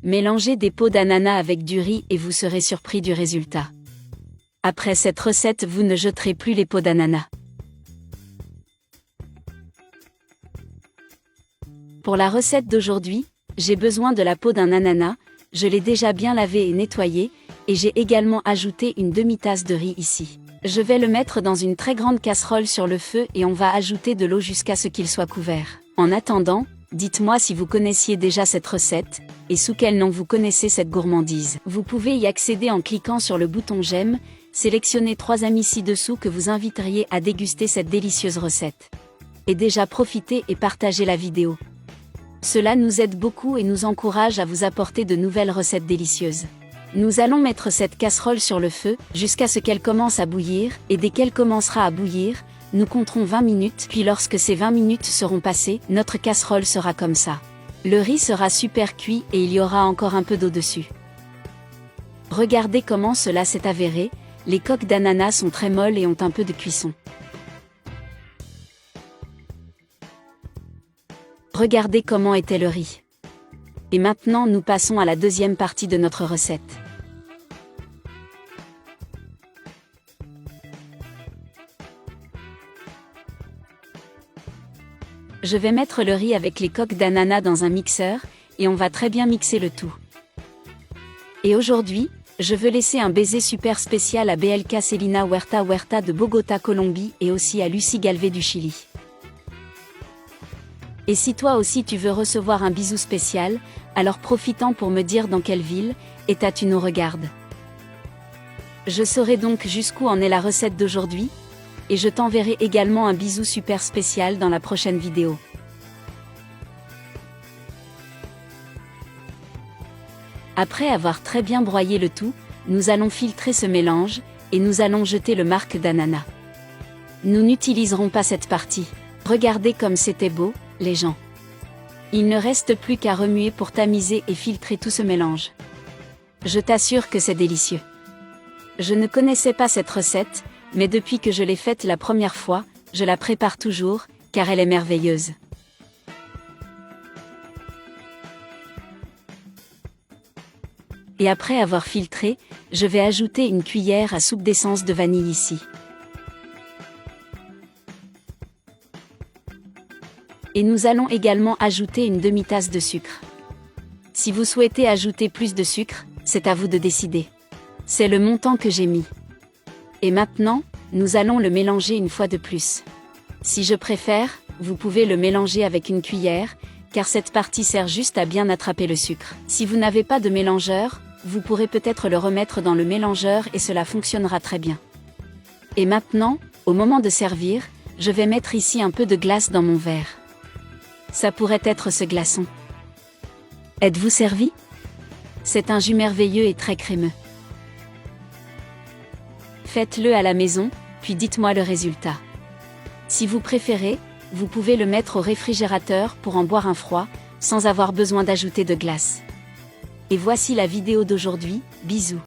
Mélangez des peaux d'ananas avec du riz et vous serez surpris du résultat. Après cette recette, vous ne jeterez plus les peaux d'ananas. Pour la recette d'aujourd'hui, j'ai besoin de la peau d'un ananas, je l'ai déjà bien lavé et nettoyé, et j'ai également ajouté une demi-tasse de riz ici. Je vais le mettre dans une très grande casserole sur le feu et on va ajouter de l'eau jusqu'à ce qu'il soit couvert. En attendant, dites-moi si vous connaissiez déjà cette recette, et sous quel nom vous connaissez cette gourmandise. Vous pouvez y accéder en cliquant sur le bouton j'aime, sélectionnez 3 amis ci-dessous que vous inviteriez à déguster cette délicieuse recette. Et déjà profitez et partagez la vidéo. Cela nous aide beaucoup et nous encourage à vous apporter de nouvelles recettes délicieuses. Nous allons mettre cette casserole sur le feu, jusqu'à ce qu'elle commence à bouillir, et dès qu'elle commencera à bouillir, nous compterons 20 minutes, puis lorsque ces 20 minutes seront passées, notre casserole sera comme ça. Le riz sera super cuit et il y aura encore un peu d'eau dessus. Regardez comment cela s'est avéré, les coques d'ananas sont très molles et ont un peu de cuisson. Regardez comment était le riz. Et maintenant nous passons à la deuxième partie de notre recette. Je vais mettre le riz avec les coques d'ananas dans un mixeur, et on va très bien mixer le tout. Et aujourd'hui, je veux laisser un baiser super spécial à BLK Celina Huerta de Bogota, Colombie, et aussi à Lucie Galvez du Chili. Et si toi aussi tu veux recevoir un bisou spécial, alors profitant pour me dire dans quelle ville, État tu nous regardes. Je saurai donc jusqu'où en est la recette d'aujourd'hui, et je t'enverrai également un bisou super spécial dans la prochaine vidéo. Après avoir très bien broyé le tout, nous allons filtrer ce mélange, et nous allons jeter le marc d'ananas. Nous n'utiliserons pas cette partie. Regardez comme c'était beau, les gens. Il ne reste plus qu'à remuer pour tamiser et filtrer tout ce mélange. Je t'assure que c'est délicieux. Je ne connaissais pas cette recette, mais depuis que je l'ai faite la première fois, je la prépare toujours, car elle est merveilleuse. Et après avoir filtré, je vais ajouter une cuillère à soupe d'essence de vanille ici. Et nous allons également ajouter une demi-tasse de sucre. Si vous souhaitez ajouter plus de sucre, c'est à vous de décider. C'est le montant que j'ai mis. Et maintenant, nous allons le mélanger une fois de plus. Si je préfère, vous pouvez le mélanger avec une cuillère, car cette partie sert juste à bien attraper le sucre. Si vous n'avez pas de mélangeur, vous pourrez peut-être le remettre dans le mélangeur et cela fonctionnera très bien. Et maintenant, au moment de servir, je vais mettre ici un peu de glace dans mon verre. Ça pourrait être ce glaçon. Êtes-vous servi? C'est un jus merveilleux et très crémeux. Faites-le à la maison, puis dites-moi le résultat. Si vous préférez, vous pouvez le mettre au réfrigérateur pour en boire un froid, sans avoir besoin d'ajouter de glace. Et voici la vidéo d'aujourd'hui, bisous.